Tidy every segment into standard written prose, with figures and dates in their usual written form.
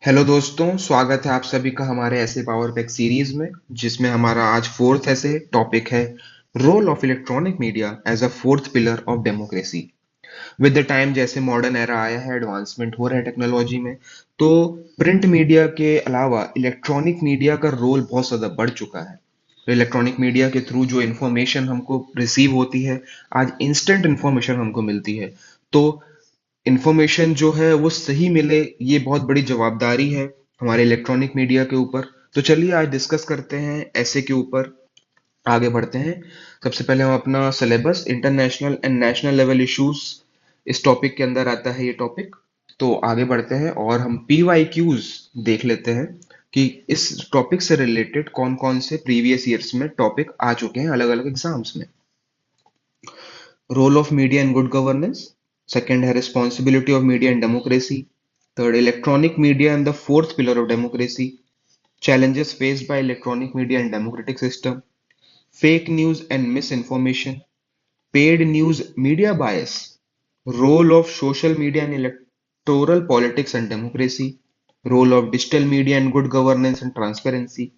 Hello दोस्तों, स्वागत है आप सभी का हमारे ऐसे पावर पैक सीरीज में, जिसमें हमारा आज फोर्थ ऐसे टॉपिक है role of electronic media as a fourth pillar of democracy. With the time जैसे मॉडर्न एरा आया है, एडवांसमेंट हो रहा है टेक्नोलॉजी में, तो प्रिंट मीडिया के अलावा इलेक्ट्रॉनिक मीडिया का रोल बहुत ज़्यादा बढ़ चुका है। तो इलेक्ट्रॉनिक मीडिया के थ्रू जो इन्फॉर्मेशन हमको रिसीव होती है, आज इंस्टेंट इन्फॉर्मेशन हमको मिलती है। तो इंफॉर्मेशन जो है वो सही मिले, ये बहुत बड़ी जवाबदारी है हमारे इलेक्ट्रॉनिक मीडिया के ऊपर। तो चलिए आज डिस्कस करते हैं ऐसे के ऊपर, आगे बढ़ते हैं। सबसे पहले हम अपना syllabus international and national level issues, इस टॉपिक के अंदर आता है ये टॉपिक। तो आगे बढ़ते हैं और हम पी वाई क्यूज देख लेते हैं कि इस टॉपिक से रिलेटेड कौन कौन से प्रीवियस ईयर्स में टॉपिक आ चुके हैं अलग अलग एग्जाम्स में। Role of media in good governance, second है responsibility of media in democracy, third electronic media in the fourth pillar of democracy, challenges faced by electronic media and democratic system, fake news and misinformation, paid news media bias, role of social media in electoral politics and democracy, role of digital media in good governance and transparency,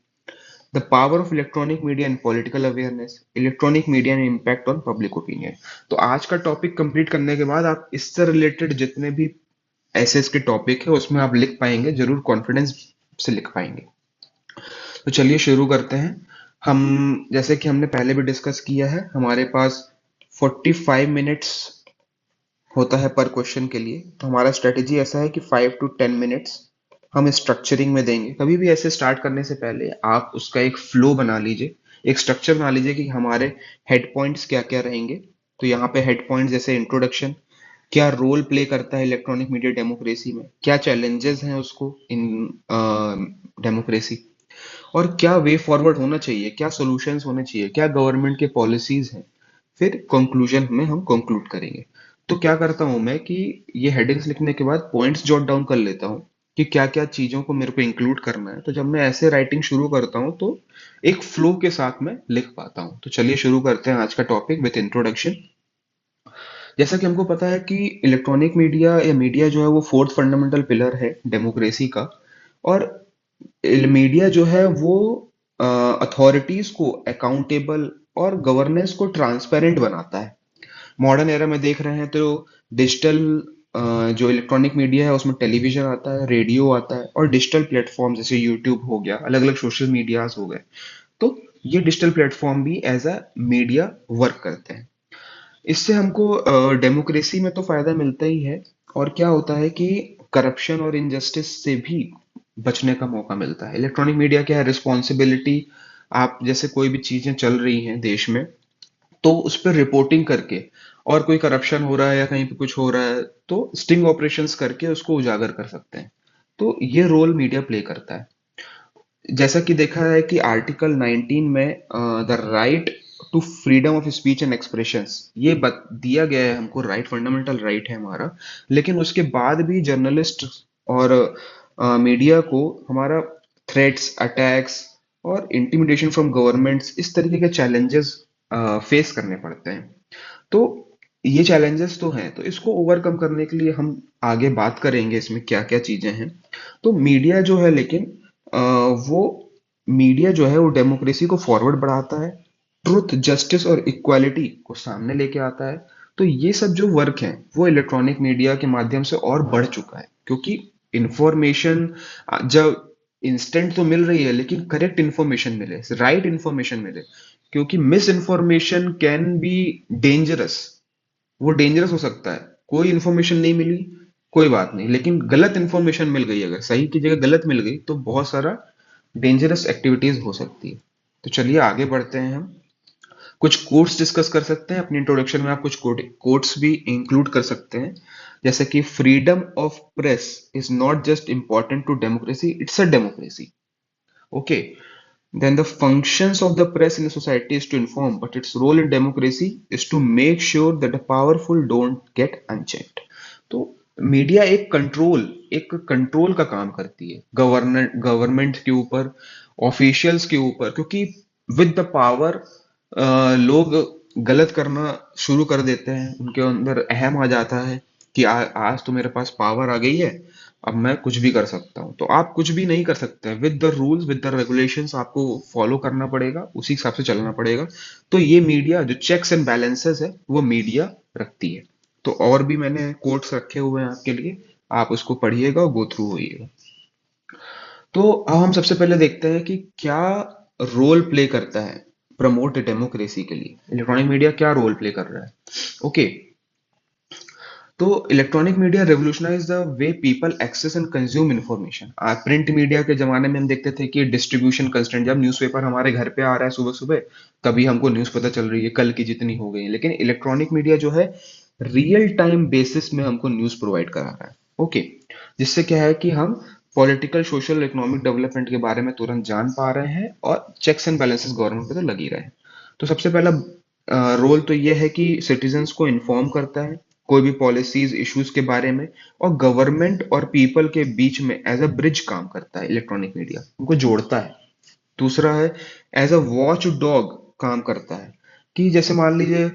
the power of electronic media and political awareness, electronic media and impact on public opinion। तो आज का topic complete करने के बाद आप इससे related जितने भी ऐसे इसके टॉपिक है उसमें आप लिख पाएंगे, जरूर कॉन्फिडेंस से लिख पाएंगे। तो चलिए शुरू करते हैं। हम जैसे कि हमने पहले भी डिस्कस किया है, हमारे पास 45 मिनट्स होता है पर क्वेश्चन के लिए। तो हमारा स्ट्रेटेजी ऐसा है कि 5 to 10 मिनट्स हम स्ट्रक्चरिंग में देंगे। कभी भी ऐसे स्टार्ट करने से पहले आप उसका एक फ्लो बना लीजिए, एक स्ट्रक्चर बना लीजिए कि हमारे हेड पॉइंट्स क्या क्या रहेंगे। तो यहाँ पे हेड पॉइंट जैसे इंट्रोडक्शन, क्या रोल प्ले करता है इलेक्ट्रॉनिक मीडिया डेमोक्रेसी में, क्या चैलेंजेस हैं उसको इन डेमोक्रेसी, और क्या वे फॉरवर्ड होना चाहिए, क्या सॉल्यूशंस होने चाहिए, क्या गवर्नमेंट के पॉलिसीज हैं। फिर कंक्लूजन में हम कंक्लूड करेंगे। तो क्या करता हूं मैं कि ये हेडिंग्स लिखने के बाद पॉइंट्स जॉट डाउन कर लेता हूं कि क्या क्या चीजों को मेरे को इंक्लूड करना है। तो जब मैं ऐसे राइटिंग शुरू करता हूं तो एक फ्लो के साथ मैं लिख पाता हूं। तो चलिए शुरू करते हैं आज का टॉपिक विद इंट्रोडक्शन। जैसा कि हमको पता है कि इलेक्ट्रॉनिक मीडिया या मीडिया जो है वो फोर्थ फंडामेंटल पिलर है डेमोक्रेसी का। और मीडिया जो है वो अथॉरिटीज को अकाउंटेबल और गवर्नेंस को ट्रांसपेरेंट बनाता है। मॉडर्न एरा में देख रहे हैं तो डिजिटल जो इलेक्ट्रॉनिक मीडिया है उसमें टेलीविजन आता है, रेडियो आता है, और डिजिटल प्लेटफॉर्म जैसे यूट्यूब हो गया, अलग अलग सोशल मीडियाज हो गए। तो ये डिजिटल प्लेटफॉर्म भी एज अ मीडिया वर्क करते हैं। इससे हमको डेमोक्रेसी में तो फायदा मिलता ही है, और क्या होता है कि करप्शन और इनजस्टिस से भी बचने का मौका मिलता है। इलेक्ट्रॉनिक मीडिया क्या है, रिस्पॉन्सिबिलिटी। आप जैसे कोई भी चीजें चल रही हैं देश में, तो उस पर रिपोर्टिंग करके, और कोई करप्शन हो रहा है या कहीं पे कुछ हो रहा है तो स्टिंग ऑपरेशंस करके उसको उजागर कर सकते हैं। तो ये रोल मीडिया प्ले करता है। जैसा कि देखा है कि आर्टिकल 19 में the right to freedom of speech and expressions ये दिया गया है हमको, राइट फंडामेंटल राइट है हमारा। लेकिन उसके बाद भी जर्नलिस्ट और मीडिया को हमारा थ्रेट्स, अटैक्स और इंटिमिडेशन फ्रॉम गवर्नमेंट्स, इस तरीके के चैलेंजेस फेस करने पड़ते हैं। तो ये चैलेंजेस तो हैं, तो इसको ओवरकम करने के लिए हम आगे बात करेंगे इसमें क्या क्या चीजें हैं। तो मीडिया जो है, लेकिन वो मीडिया जो है वो डेमोक्रेसी को फॉरवर्ड बढ़ाता है, ट्रुथ, जस्टिस और इक्वालिटी को सामने लेके आता है। तो ये सब जो वर्क है वो इलेक्ट्रॉनिक मीडिया के माध्यम से और बढ़ चुका है, क्योंकि इंफॉर्मेशन जब इंस्टेंट तो मिल रही है, लेकिन करेक्ट इंफॉर्मेशन मिले, राइट इंफॉर्मेशन मिले। क्योंकि miss information can be dangerous, वो डेंजरस हो सकता है। कोई इंफॉर्मेशन नहीं मिली, कोई बात नहीं, लेकिन गलत इंफॉर्मेशन मिल गई, अगर सही की जगह गलत मिल गई तो बहुत सारा डेंजरस एक्टिविटीज हो सकती है। तो चलिए आगे बढ़ते हैं। हम कुछ कोट्स डिस्कस कर सकते हैं अपनी इंट्रोडक्शन में। आप कुछ कोट्स भी इंक्लूड कर सकते हैं, जैसे कि freedom of press is not just important to democracy, it's a democracy. Okay, then the functions of the press in a society is to inform, but its role in democracy is to make sure that the powerful don't get unchecked। तो media एक control का काम करती है government के ऊपर, officials के ऊपर। क्योंकि विद द पावर लोग गलत करना शुरू कर देते हैं, उनके अंदर अहम आ जाता है कि आज तो मेरे पास पावर आ गई है, अब मैं कुछ भी कर सकता हूँ। तो आप कुछ भी नहीं कर सकते हैं, with the rules with the regulations आपको फॉलो करना पड़ेगा, उसी हिसाब से चलना पड़ेगा। तो ये मीडिया जो चेक्स एंड बैलेंसेस है वो मीडिया रखती है। तो और भी मैंने कोट्स रखे हुए हैं आपके लिए, आप उसको पढ़िएगा और गो थ्रू होइएगा। तो अब हम सबसे पहले देखते हैं कि क्या रोल प्ले करता है प्रमोट डेमोक्रेसी के लिए, इलेक्ट्रॉनिक मीडिया क्या रोल प्ले कर रहा है। ओके, तो electronic media revolutionize the way people access and consume information. Print media के जमाने में हम देखते थे कि डिस्ट्रीब्यूशन कंस्टेंट, जब न्यूज़पेपर हमारे घर पे आ रहा है सुबह सुबह, तभी हमको न्यूज़ पता चल रही है कल की जितनी हो गई है। लेकिन इलेक्ट्रॉनिक मीडिया जो है रियल टाइम बेसिस में हमको न्यूज़ प्रोवाइड करा रहा है। ओके, जिससे क्या है कि हम पॉलिटिकल सोशल इकोनॉमिक डेवलपमेंट के बारे में तुरंत जान पा रहे हैं, और चेक्स एंड बैलेंसेस गवर्नमेंट पे तो लग ही रहे हैं। तो सबसे पहला रोल तो ये है कि सिटीजन्स को इन्फॉर्म करता है कोई भी पॉलिसीज इश्यूज के बारे में, और गवर्नमेंट और पीपल के बीच में एज अ ब्रिज काम करता है इलेक्ट्रॉनिक मीडिया, उनको जोड़ता है। दूसरा है एज अ वॉच डॉग काम करता है, कि जैसे मान लीजिए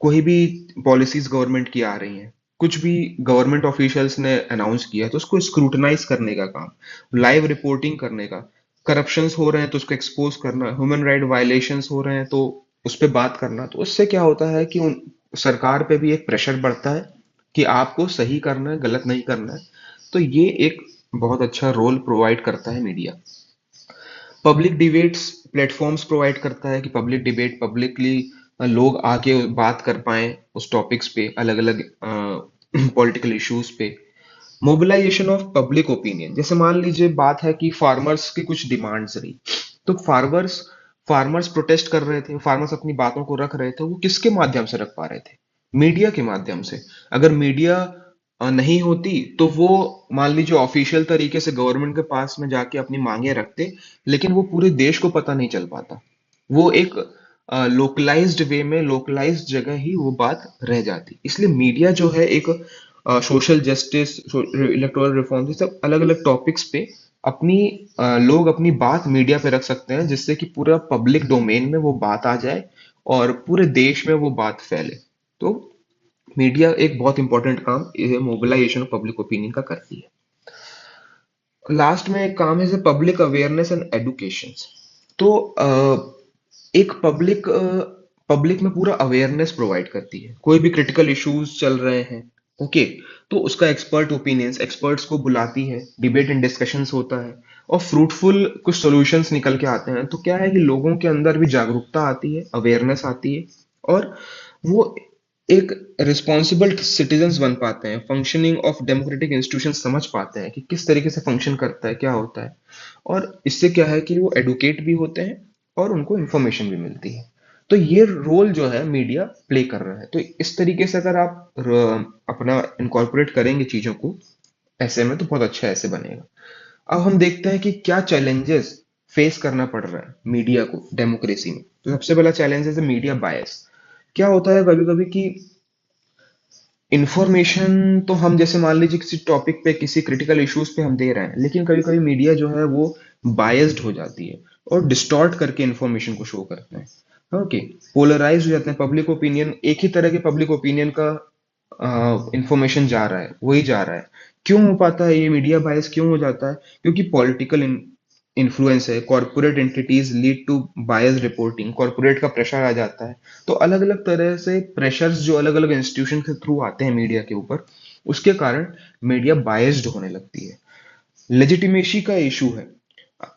कोई भी पॉलिसीज गवर्नमेंट की आ रही हैं, कुछ भी गवर्नमेंट ऑफिशियल्स ने अनाउंस किया तो उसको स्क्रूटनाइज करने का काम, लाइव रिपोर्टिंग करने का, करप्शंस हो रहे हैं तो उसको एक्सपोज करना, ह्यूमन राइट वायलेशंस हो रहे हैं तो उस पर बात करना। तो उससे क्या होता है कि सरकार पे भी एक प्रेशर बढ़ता है कि आपको सही करना है, गलत नहीं करना है। तो ये एक बहुत अच्छा रोल प्रोवाइड करता है media. Public debates platforms provide करता है कि पब्लिक डिबेट पब्लिकली लोग आके बात कर पाए उस टॉपिक्स पे, अलग अलग पॉलिटिकल इश्यूज पे। मोबिलाइजेशन ऑफ पब्लिक ओपिनियन, जैसे मान लीजिए बात है कि फार्मर्स की कुछ डिमांड्स रही, तो फार्मर्स फार्मर्स प्रोटेस्ट कर रहे थे, फार्मर्स अपनी बातों को रख रहे थे, वो किसके माध्यम से रख पा रहे थे? मीडिया के माध्यम से। अगर मीडिया नहीं होती तो वो मान लीजिए ऑफिशियल तरीके से गवर्नमेंट के पास में जाके अपनी मांगे रखते, लेकिन वो पूरे देश को पता नहीं चल पाता। वो एक लोकलाइज्ड वे में, लोकलाइज्ड जगह ही वो बात रह जाती। इसलिए मीडिया जो है एक सोशल जस्टिस, इलेक्टोरल रिफॉर्म, ये सब अलग अलग टॉपिक्स पे अपनी लोग अपनी बात मीडिया पे रख सकते हैं, जिससे कि पूरा पब्लिक डोमेन में वो बात आ जाए और पूरे देश में वो बात फैले। तो मीडिया एक बहुत इंपॉर्टेंट काम ये मोबिलाइजेशन ऑफ पब्लिक ओपिनियन का करती है। लास्ट में एक काम है पब्लिक अवेयरनेस एंड एडुकेशन। तो एक पब्लिक में पूरा अवेयरनेस प्रोवाइड करती है, कोई भी क्रिटिकल इश्यूज चल रहे हैं। ओके, तो उसका एक्सपर्ट ओपिनियंस, एक्सपर्ट्स को बुलाती है, डिबेट एंड डिस्कशंस होता है, और फ्रूटफुल कुछ सॉल्यूशंस निकल के आते हैं। तो क्या है कि लोगों के अंदर भी जागरूकता आती है, अवेयरनेस आती है, और वो एक रिस्पॉन्सिबल सिटीजन्स बन पाते हैं, फंक्शनिंग ऑफ डेमोक्रेटिक इंस्टीट्यूशन समझ पाते हैं कि किस तरीके से फंक्शन करता है, क्या होता है। और इससे क्या है कि वो एडुकेट भी होते हैं और उनको इंफॉर्मेशन भी मिलती है। तो ये रोल जो है मीडिया प्ले कर रहा है। तो इस तरीके से अगर आप अपना इनकॉर्पोरेट करेंगे चीजों को ऐसे में, तो बहुत अच्छा ऐसे बनेगा। अब हम देखते हैं कि क्या चैलेंजेस फेस करना पड़ रहा है मीडिया को डेमोक्रेसी में। तो सबसे पहला चैलेंज है मीडिया बायस। क्या होता है कभी कभी कि इंफॉर्मेशन तो हम जैसे मान लीजिए किसी टॉपिक पे, किसी क्रिटिकल इश्यूज पे हम दे रहे हैं, लेकिन कभी कभी मीडिया जो है वो बायस्ड हो जाती है और डिस्टॉर्ट करके इंफॉर्मेशन को शो करते हैं। ओके, पोलराइज हो जाते हैं, पब्लिक ओपिनियन, एक ही तरह के पब्लिक ओपिनियन का इंफॉर्मेशन जा रहा है, वही जा रहा है। क्यों हो पाता है ये मीडिया बायस, क्यों हो जाता है? क्योंकि पॉलिटिकल इन्फ्लुएंस है, corporate entities lead to bias reporting, corporate का प्रेशर आ जाता है। तो अलग अलग तरह से प्रेशर्स जो अलग अलग इंस्टीट्यूशन के थ्रू आते हैं मीडिया के ऊपर, उसके कारण मीडिया बायस्ड होने लगती है। लेजिटिमेसी का इशू है।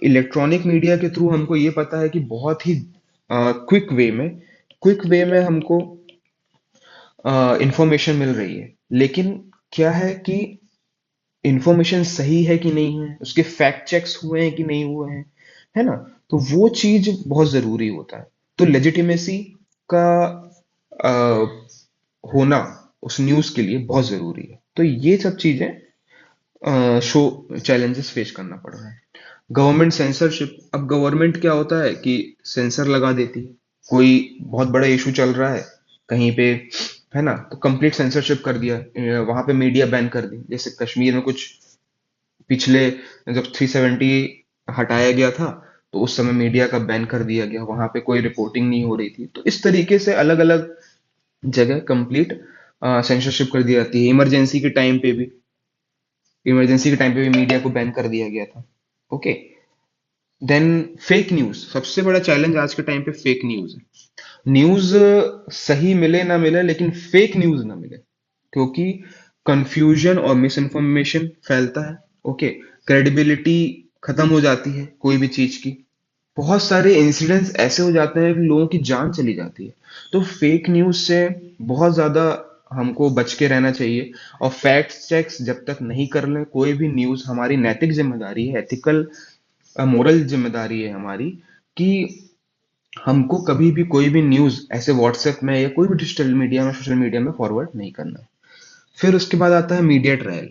इलेक्ट्रॉनिक मीडिया के थ्रू हमको ये पता है कि बहुत ही क्विक वे में हमको इंफॉर्मेशन मिल रही है, लेकिन क्या है कि इंफॉर्मेशन सही है कि नहीं है, उसके फैक्ट चेक्स हुए हैं कि नहीं हुए हैं, है ना? तो वो चीज बहुत जरूरी होता है। तो लेजिटिमेसी का अ, होना उस न्यूज के लिए बहुत जरूरी है। तो ये सब चीजें शो चैलेंजेस फेस करना पड़ रहा है। Government censorship. अब गवर्नमेंट क्या होता है कि सेंसर लगा देती है, कोई बहुत बड़ा इशू चल रहा है कहीं पे, है ना, तो कंप्लीट सेंसरशिप कर दिया, वहां पे मीडिया बैन कर दी। जैसे कश्मीर में कुछ पिछले, जब 370 हटाया गया था, तो उस समय मीडिया का बैन कर दिया गया, वहां पे कोई रिपोर्टिंग नहीं हो रही थी। तो इस तरीके से अलग अलग जगह कंप्लीट सेंसरशिप कर दी जाती है, इमरजेंसी के टाइम पे भी। इमरजेंसी के टाइम पे भी मीडिया को बैन कर दिया गया था। ओके। देन फेक न्यूज, सबसे बड़ा चैलेंज आज के टाइम पे फेक न्यूज है। न्यूज सही मिले ना मिले, लेकिन फेक न्यूज ना मिले, क्योंकि कंफ्यूजन और मिस इन्फॉर्मेशन फैलता है। ओके। क्रेडिबिलिटी खत्म हो जाती है कोई भी चीज की। बहुत सारे इंसिडेंट्स ऐसे हो जाते हैं कि लोगों की जान चली जाती है। तो फेक न्यूज से बहुत ज्यादा हमको बच के रहना चाहिए। और फैक्ट चेक्स जब तक नहीं कर लें कोई भी न्यूज, हमारी नैतिक जिम्मेदारी है, एथिकल मोरल जिम्मेदारी है हमारी, कि हमको कभी भी कोई भी न्यूज ऐसे व्हाट्सएप में या कोई भी डिजिटल मीडिया में, सोशल मीडिया में फॉरवर्ड नहीं करना है। फिर उसके बाद आता है मीडिया ट्रायल।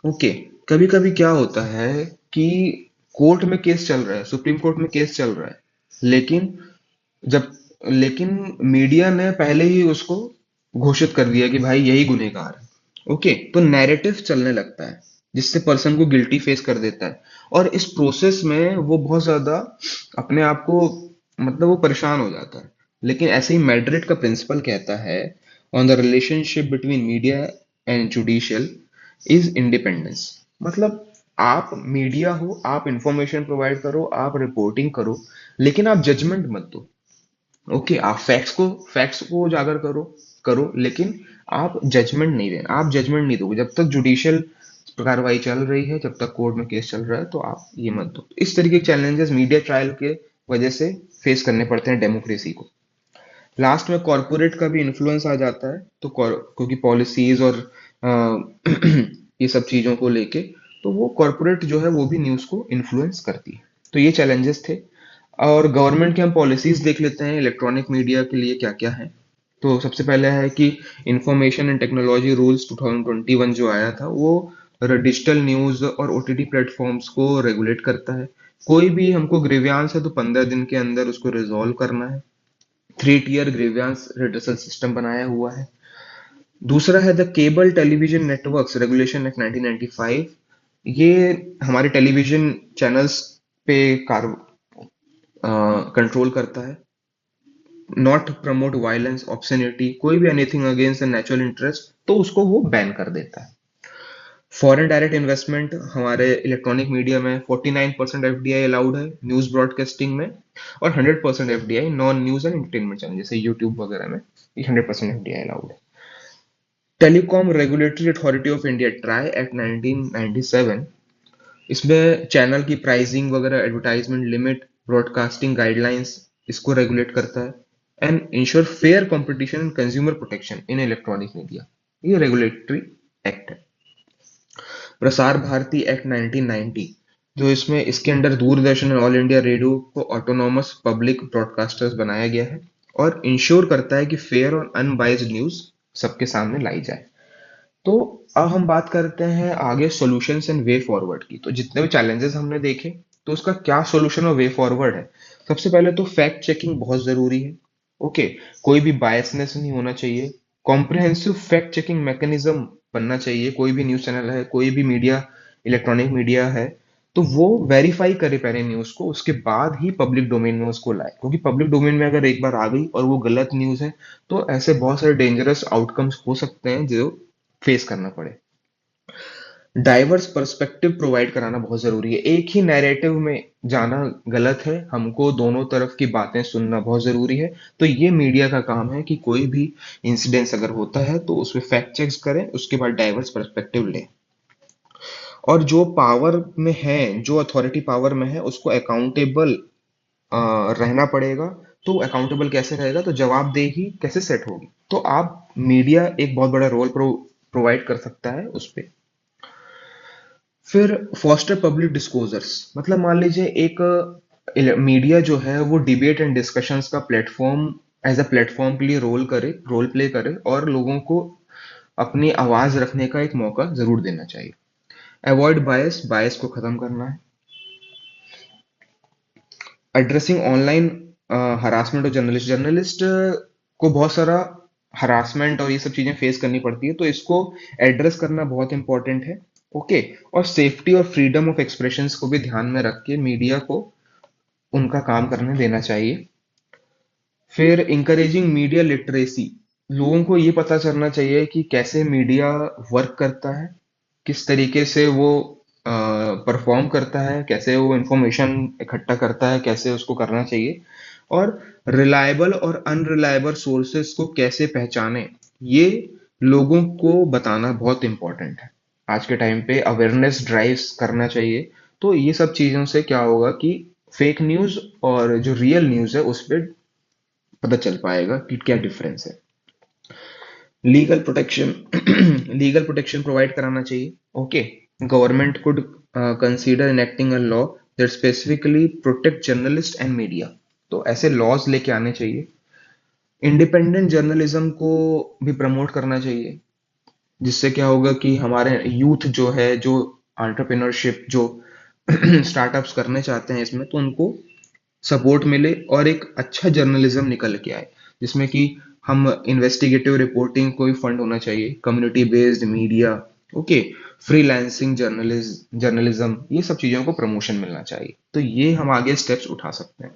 ओके। कभी कभी क्या होता है कि कोर्ट में केस चल रहा है, सुप्रीम कोर्ट में केस चल रहा है, लेकिन जब लेकिन मीडिया ने पहले ही उसको घोषित कर दिया कि भाई यही गुनहगार है। ओके, तो नैरेटिव चलने लगता है जिससे पर्सन को गिल्टी फेस कर देता है। और इस प्रोसेस में वो बहुत ज्यादा अपने आप को, मतलब वो परेशान हो जाता है। लेकिन ऐसे ही मैड्रिड का प्रिंसिपल कहता है, on the relationship between media and judicial is independence. मतलब आप मीडिया हो, आप इंफॉर्मेशन प्रोवाइड करो, आप रिपोर्टिंग करो, लेकिन आप जजमेंट मत दो। ओके, आप फैक्ट्स को उजागर करो करो, लेकिन आप जजमेंट नहीं देना, आप जजमेंट नहीं दोगे। जब तक जुडिशियल कार्रवाई चल रही है, जब तक कोर्ट में केस चल रहा है, तो आप ये मत दो। इस तरीके के चैलेंजेस मीडिया ट्रायल के वजह से फेस करने पड़ते हैं डेमोक्रेसी को। लास्ट में कॉरपोरेट का भी इन्फ्लुएंस आ जाता है, तो क्योंकि पॉलिसीज और अ, ये सब चीजों को लेके, तो वो कॉरपोरेट जो है वो भी न्यूज को इन्फ्लुएंस करती है। तो ये चैलेंजेस थे। और गवर्नमेंट के हम पॉलिसीज देख लेते हैं इलेक्ट्रॉनिक मीडिया के लिए क्या क्या है। तो सबसे पहले है कि इंफॉर्मेशन एंड टेक्नोलॉजी रूल्स 2021 जो आया था, वो डिजिटल न्यूज और ओटीटी प्लेटफॉर्म्स को रेगुलेट करता है। कोई भी हमको ग्रीवियांस है तो 15 दिन के अंदर उसको रिजॉल्व करना है। 3 टियर ग्रीवियांस रिड्रेसल सिस्टम बनाया हुआ है। दूसरा है the cable television networks regulation act 1995। ये हमारे टेलीविजन चैनल्स पे कार कंट्रोल करता है। नॉट प्रमोट वायलेंस, ऑब्ससेनिटी, कोई भी anything against the natural interest, तो उसको वो बैन कर देता है। फॉरेन डायरेक्ट इन्वेस्टमेंट हमारे इलेक्ट्रॉनिक मीडिया में 49% एफडीआई अलाउड है न्यूज ब्रॉडकास्टिंग में। और 100% FDI non news and entertainment channel जैसे यूट्यूब वगैरह में, ये 100% एफडीआई अलाउड है। Telecom regulatory authority of India try act 1997, इसमें चैनल की प्राइसिंग वगैरह, एडवर्टाइजमेंट लिमिट, ब्रॉडकास्टिंग गाइडलाइंस, इसको रेगुलेट करता है। And ensure fair competition and consumer protection in electronic media, ये रेगुलेटरी एक्ट है। प्रसार भारती एक्ट 1990, जो इसमें इसके अंडर दूरदर्शन और ऑल इंडिया रेडियो को ऑटोनॉमस पब्लिक ब्रॉडकास्टर्स बनाया गया है, और इंश्योर करता है कि फेयर और अनबाइज्ड न्यूज सबके सामने लाई जाए। तो अब हम बात करते हैं आगे सॉल्यूशंस एंड वे फॉरवर्ड की। तो जितने भी चैलेंजेस हमने देखे, तो उसका क्या सॉल्यूशन और वे फॉरवर्ड है। सबसे पहले तो फैक्ट चेकिंग बहुत जरूरी है। ओके। कोई भी बायसनेस नहीं होना चाहिए। कॉम्प्रिहेंसिव फैक्ट चेकिंग मैकेनिज्म बनना चाहिए। कोई भी न्यूज चैनल है, कोई भी मीडिया, इलेक्ट्रॉनिक मीडिया है, तो वो वेरीफाई करे पहले न्यूज को, उसके बाद ही पब्लिक डोमेन में उसको लाए। क्योंकि पब्लिक डोमेन में अगर एक बार आ गई और वो गलत न्यूज है, तो ऐसे बहुत सारे डेंजरस आउटकम्स हो सकते हैं जो फेस करना पड़े। डाइवर्स पर्सपेक्टिव प्रोवाइड कराना बहुत जरूरी है। एक ही नैरेटिव में जाना गलत है, हमको दोनों तरफ की बातें सुनना बहुत जरूरी है। तो ये मीडिया का काम है कि कोई भी इंसिडेंस अगर होता है तो उसमें फैक्ट चेक्स करें, उसके बाद डाइवर्स पर्सपेक्टिव लें। और जो पावर में है, जो अथॉरिटी पावर में है, उसको अकाउंटेबल रहना पड़ेगा। तो अकाउंटेबल कैसे रहेगा, तो जवाबदेही कैसे सेट होगी, तो आप मीडिया एक बहुत बड़ा रोल प्रोवाइड कर सकता है उस पे। फिर फॉस्टर पब्लिक डिस्कोर्स, मतलब मान लीजिए एक मीडिया जो है वो डिबेट एंड डिस्कशंस का प्लेटफॉर्म, एज अ प्लेटफॉर्म के लिए रोल प्ले करे, और लोगों को अपनी आवाज रखने का एक मौका जरूर देना चाहिए। अवॉइड बायस, बायस को खत्म करना है। एड्रेसिंग ऑनलाइन हरासमेंट और जर्नलिस्ट को बहुत सारा हरासमेंट और ये सब चीजें फेस करनी पड़ती है, तो इसको एड्रेस करना बहुत इंपॉर्टेंट है। ओके। और सेफ्टी और फ्रीडम ऑफ एक्सप्रेशंस को भी ध्यान में रख के मीडिया को उनका काम करने देना चाहिए। फिर इंकरेजिंग मीडिया लिटरेसी, लोगों को ये पता चलना चाहिए कि कैसे मीडिया वर्क करता है, किस तरीके से वो परफॉर्म करता है, कैसे वो इंफॉर्मेशन इकट्ठा करता है, कैसे उसको करना चाहिए, और रिलायबल और अनरिलायबल सोर्सेस को कैसे पहचाने, ये लोगों को बताना बहुत इंपॉर्टेंट है। आज के टाइम पे अवेयरनेस ड्राइव्स करना चाहिए। तो ये सब चीज़ों से क्या होगा कि फेक न्यूज़ और जो रियल न्यूज़ है उस पर पता चल पाएगा कि क्या डिफरेंस है। Legal protection legal protection provide कराना चाहिए। Okay, government could consider enacting a law that specifically protect journalist and media. तो ऐसे लॉज लेके आने चाहिए। इंडिपेंडेंट जर्नलिज्म को भी प्रमोट करना चाहिए, जिससे क्या होगा कि हमारे यूथ जो है, जो एंटरप्रेन्योरशिप, जो स्टार्टअप्स करने चाहते हैं इसमें, तो उनको सपोर्ट मिले और एक अच्छा जर्नलिज्म निकल के आए, जिसमें कि हम इन्वेस्टिगेटिव रिपोर्टिंग को भी फंड होना चाहिए, community based media, okay, freelancing journalism, ये सब चीज़ों को प्रमोशन मिलना चाहिए। तो ये हम आगे स्टेप्स उठा सकते हैं।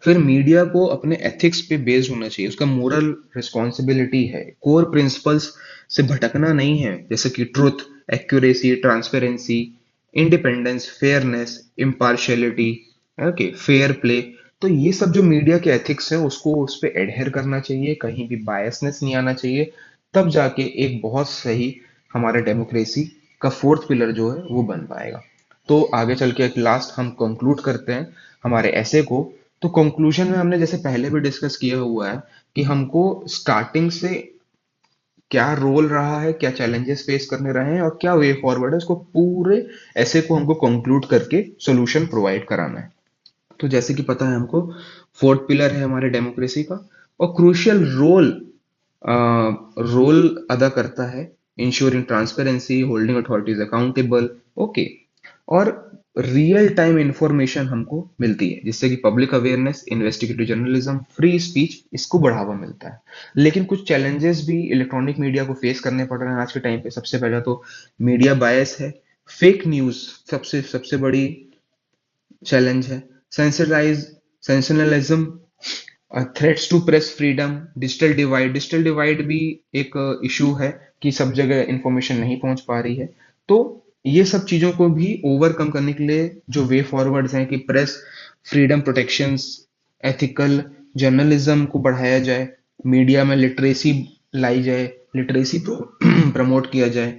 फिर मीडिया को अपने एथिक्स पे बेस्ड होना चाहिए, उसका मोरल रिस्पॉन्सिबिलिटी है, कोर प्रिंसिपल्स से भटकना नहीं है, जैसे कि truth, accuracy, transparency, independence, fairness, impartiality, okay, fair play. तो ये सब जो मीडिया के एथिक्स है उसको उस पर एडहेयर करना चाहिए, कहीं भी बायसनेस नहीं आना चाहिए। तब जाके एक बहुत सही हमारे डेमोक्रेसी का फोर्थ पिलर जो है वो बन पाएगा। तो आगे चल के एक लास्ट हम कंक्लूड करते हैं हमारे ऐसे को। तो कंक्लूजन में हमने जैसे पहले भी डिस्कस किया हुआ है कि हमको स्टार्टिंग से क्या रोल रहा है, क्या चैलेंजेस फेस करने रहे हैं और क्या वे फॉरवर्ड है, उसको पूरे ऐसे को हमको कंक्लूड करके सॉल्यूशन प्रोवाइड कराना है। तो जैसे कि पता है हमको, फोर्थ पिलर है हमारे डेमोक्रेसी का, और क्रूशियल रोल अदा करता है ensuring transparency, holding authorities accountable, okay, और रियल टाइम इंफॉर्मेशन हमको मिलती है, जिससे कि public awareness, investigative journalism, free speech, इसको बढ़ावा मिलता है। लेकिन कुछ चैलेंजेस भी इलेक्ट्रॉनिक मीडिया को फेस करने पड़ रहे हैं आज के टाइम पे। सबसे पहला तो मीडिया बायस है, फेक न्यूज सबसे सबसे बड़ी चैलेंज है, censorise sensationalism, threats to press freedom, digital divide भी एक इशू है कि सब जगह इंफॉर्मेशन नहीं पहुंच पा रही है। तो ये सब चीजों को भी ओवरकम करने के लिए जो वे फॉरवर्ड्स हैं कि press freedom protections, ethical journalism को बढ़ाया जाए, मीडिया में लिटरेसी लाई जाए, लिटरेसी प्रमोट किया जाए,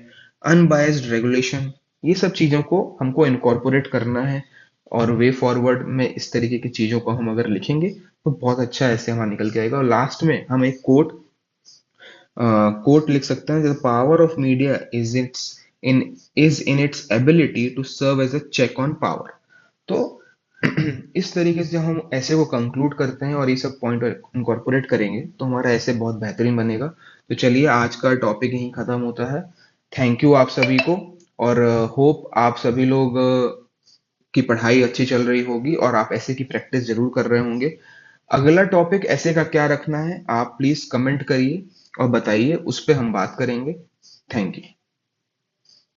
अनबायस्ड रेगुलेशन, ये सब चीजों को हमको इनकॉर्पोरेट करना है। और वे फॉरवर्ड में इस तरीके की चीजों को हम अगर लिखेंगे तो बहुत अच्छा ऐसे हमारा निकल के आएगा। और लास्ट में हम एक कोट लिख सकते हैं, the power of media in in its ability to serve as a check on power. तो इस तरीके से जब हम ऐसे को कंक्लूड करते हैं और ये सब पॉइंट इनकॉर्पोरेट करेंगे तो हमारा ऐसे बहुत बेहतरीन बनेगा। तो चलिए, आज का टॉपिक यहीं खत्म होता है। थैंक यू आप सभी को, और होप आप सभी लोग की पढ़ाई अच्छी चल रही होगी और आप ऐसे की प्रैक्टिस जरूर कर रहे होंगे। अगला टॉपिक ऐसे का क्या रखना है आप प्लीज कमेंट करिए और बताइए, उस पर हम बात करेंगे। Thank you.